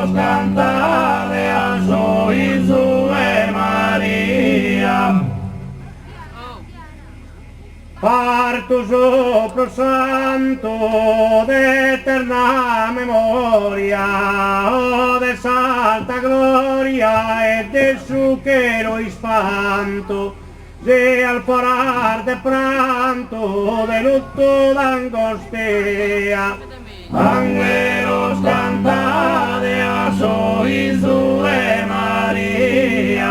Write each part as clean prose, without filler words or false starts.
Angelos cantare a Gesù Maria. Per tu sopra santo d'eterna memoria, o de santa gloria e de su quiero espanto, se al parar de pranto, de lutto d'angostia, angelos cantare a Gesù Maria,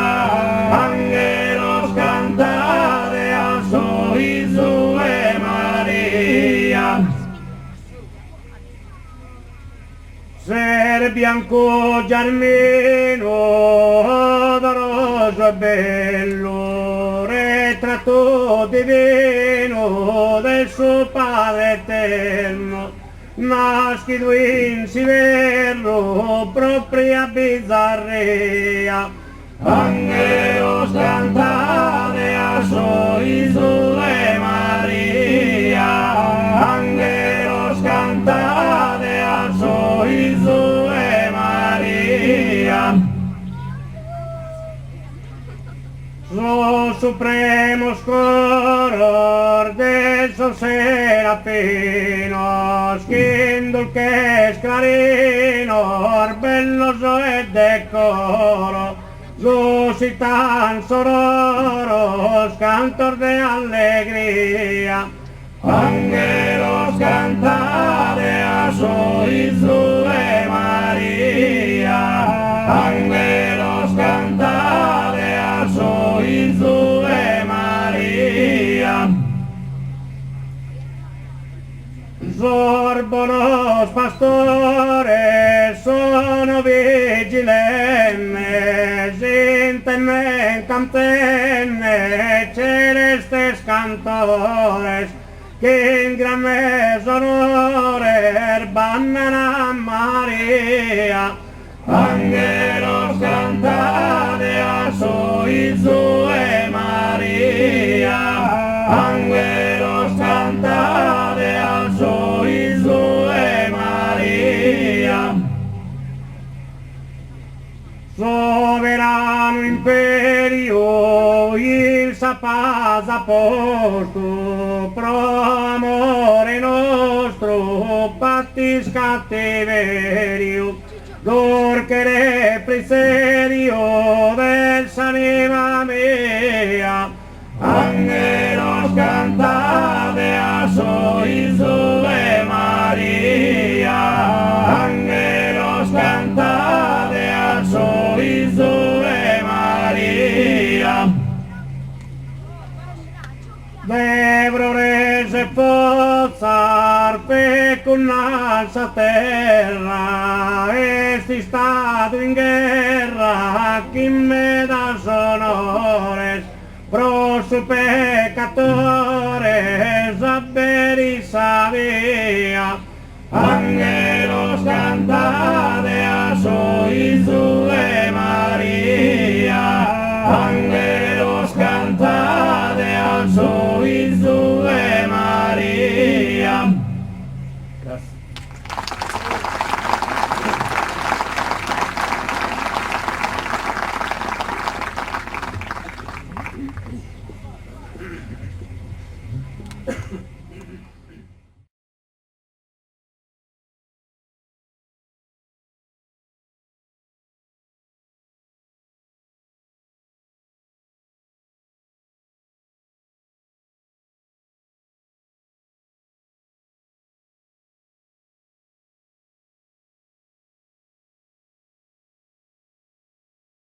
angelos cantare a Gesù Maria. Ser bianco giarmeno, odoroso e bello, ritratto divino del suo Padre eterno, nascido in Siverno, propria bizzarria. Angelos cantare a Gesù Maria, angelos cantare a Gesù Maria. Lo supremo scoror del sol serafino, skin dulces clarinor, belloso e decoro, suscitan sororos, cantor de alegría. Angelos cantare a Gesù Maria, angelos cantare a Gesù Maria. Sorbono pastores, sono vigilentes, intenen cantene, celestes cantores, che in gran mesonore bannano a Maria. Angelos cantare a Gesù Maria, angelos cantare a Gesù Maria. Sovrano imperio, il sapaz ha posto, pro amore nostro, pattis cattiverio, dorchere priserio del s'anima mea. Angelos cantare a Gesù Maria, angelos cantare a Gesù Maria. Debrores e forzar pecunanza terra, esti stato in guerra, chi me da sonores, pro su peccatores, a verisavere.